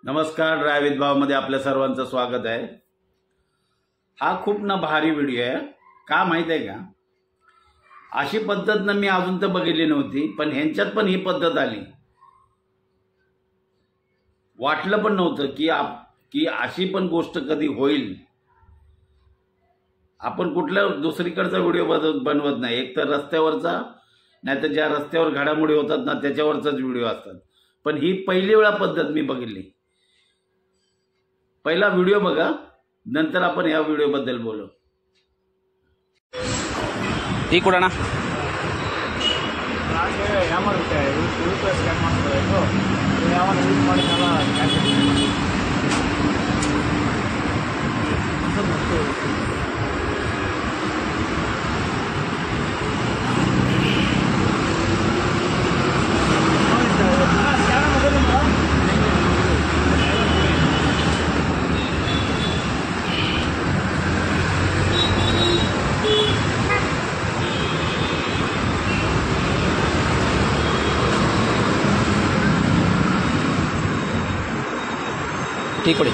नमस्कार, ड्रायव्हित भावमध्ये आपल्या सर्वांचं स्वागत आहे। हा खूप भारी व्हिडिओ आहे। का माहित आहे का, अशी पद्धत मी अजून तर बघितली नव्हती, पण ह्यांच्यात पण ही पद्धत आली। वाटलं पण नव्हतं की अशी पण गोष्ट कधी होईल। आपण कुठल्या दुसरीकडचा व्हिडिओ बनवत नाही, एक तर रस्त्यावरचा, नाहीतर ज्या रस्त्यावर घडामोडी होतात ना त्याच्यावरचाच व्हिडिओ असतात। पण ही पहिली वेळा पद्धत मी बघितली। पहिला व्हिडिओ बघा, नंतर आपण या व्हिडिओ बद्दल बोलू। ಟೀ ಕೊಡೋಣ ಯಾಮಾರುತ್ತೆ ಯು.ಪಿ.ಐ ಸ್ಕ್ಯಾನ್ ಮಾಡ್ಕೊಬೇಕು ಯಾವಾಗ ಯೂಸ್ ಮಾಡಿದ್ನಲ್ಲ ಟೀ ಕೊಡಿ।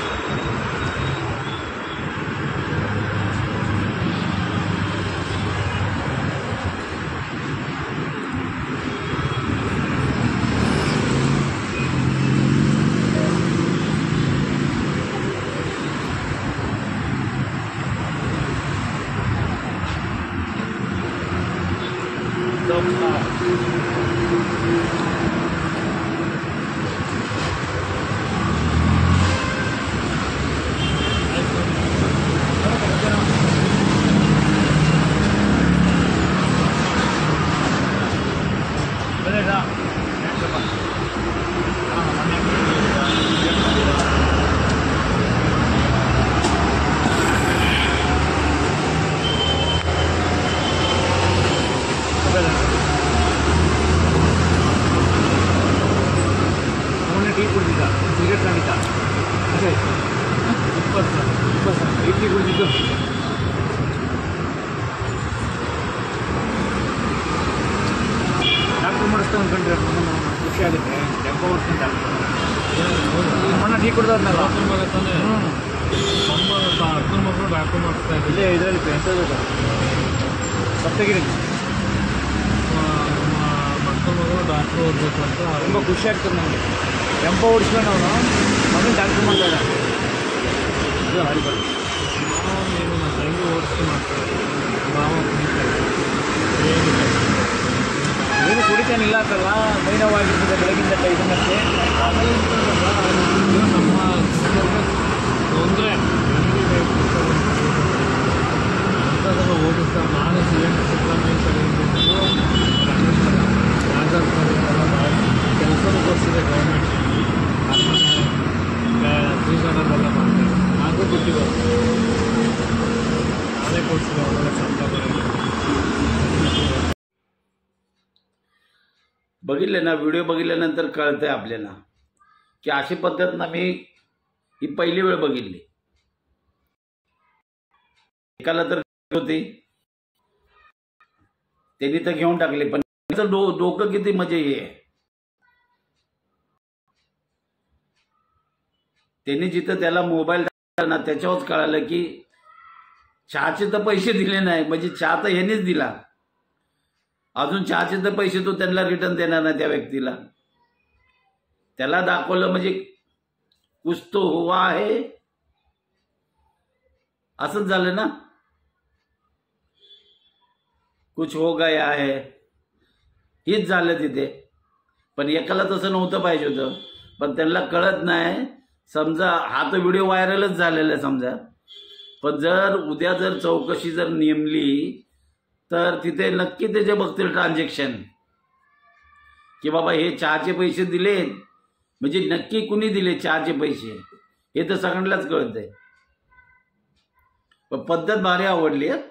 ಟೀ ಕುಡಿದಿದ್ದ, ಸಿಗರೇಟ್ ತಾಗಿದ್ದ, ಅದೇ 20 ಇಡ್ಲಿ ಕುಡಿದಿದ್ದು। ಡಾಕ್ಟರ್ ಮಾಡಿಸ್ತಾ ಅಂದ್ಕೊಂಡ್ರೆ ಖುಷಿ ಆಗುತ್ತೆ, ಡೆಂಪ ಓಡಿಸ್ಕೊಂಡು ಡಾಕ್ಟರ್ ಮಣ್ಣ ಟೀ ಕುಡ್ದವ್ರನ್ನಲ್ಲ ಅಕ್ಕನ ಮಕ್ಕಳು ಡಾಕ್ಟರ್ ಮಾಡಿಸ್ತಾ ಇದ್ದೆ ಇದರಲ್ಲಿ ಎಂಥದ್ದು ಸಪ್ತಗಿರಿ ಮಕ್ಕಳ ಮಗಳು ಡಾಕ್ಟರ್ ಓದಬೇಕು ಅಂತ ತುಂಬ ಖುಷಿ ಆಗ್ತದೆ ನನಗೆ। ಡೆಂಪ ಓಡಿಸ್ಕೊಂಡು ಅವನು ಮಗನ ಡಾಕ್ಟರ್ ಮಾಡ್ತಾಯಿದ್ದ, ಇದು ಹರಿಬಾರ್ದು ನೀನು ನನ್ನ ತಂಗಿ ಓಡಿಸ್ತು ಮಾಡ್ತಾರೆ ಮಾವ ಏನು ಕುಡಿತಾನಿಲ್ಲ ಅಂತಲ್ಲ, ಮೈನವಾಗಿರ್ತದೆ ಬೆಳಗಿಂದ ಇದನ್ನಕ್ಕೆ ನಮ್ಮ ತೊಂದರೆ ಅಂಥದ್ದೆಲ್ಲ ಓದಿಸ್ತಾರೆ। ನಾನು CM ಸಿದ್ದರಾಮಯ್ಯ ಕಡೆಯಿಂದ ಕೆಲಸನೂ ಕೊಡಿಸಿದೆ ಗೌರ್ಮೆಂಟ್, ಫ್ರೀಸನೆಲ್ಲ ಮಾಡ್ತಾರೆ, ಹಾಗೂ ಬಿಟ್ಟಿದ್ದು ನಾನೇ ಕೊಡಿಸಿದೆ ಒಳ್ಳೆ ಸಂಬಳ ಬರೋದು। बघितले ना व्हिडिओ बघितल्यानंतर कळतंय आपल्याला की अशी पद्धत मी ही पहिली वेळ बघितली। एकाला तर होती त्यांनी तर घेऊन टाकले, पण डोकं किती म्हणजे हे त्यांनी जिथं त्याला मोबाईल टाकला ना त्याच्यावरच कळालं की चहाचे तर पैसे दिले नाही, म्हणजे चहा तर ह्यानेच दिला, अजून चहाचे तर पैसे तो त्यांना रिटर्न देणार नाही त्या व्यक्तीला। त्याला दाखवलं म्हणजे कुछ तो हुआ आहे, असंच झालं ना, कुछ हो गया आहे, हेच झालं तिथे। पण एकाला तसं नव्हतं पाहिजे होतं, पण त्यांना कळत नाही। समजा हा तर व्हिडिओ व्हायरलच झालेला आहे समजा, पण जर उद्या जर चौकशी जर नेमली तर तिथे नक्की त्याचे बघतील ट्रान्झॅक्शन की बाबा हे चहाचे पैसे दिले, म्हणजे नक्की कुणी दिले चहाचे पैसे हे तर सगळ्यांनाच कळतंय। पण पद्धत भारी आवडली आहे।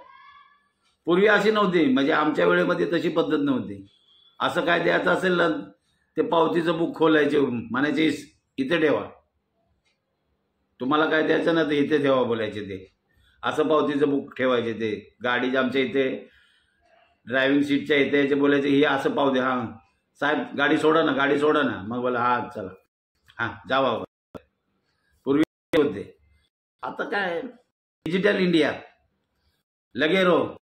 पूर्वी अशी नव्हती, म्हणजे आमच्या वेळेमध्ये तशी पद्धत नव्हती। असं काय द्यायचं असेल ना ते पावतीचं बुक खोलायचे, म्हणायचे इथे ठेवा, तुम्हाला काय द्यायचं ना ते इथे ठेवा बोलायचे। ते असं पावतीचं बुक ठेवायचे। ते गाडीच्या आमच्या इथे ड्रायव्हिंग सीटच्या इथे याचे बोलायचे हे असं पाव दे, हां साहेब गाडी सोडा ना, गाडी सोडा ना, मग बोला हां चला हां जा बाबा। होते. आता काय डिजिटल इंडिया लगे रहो.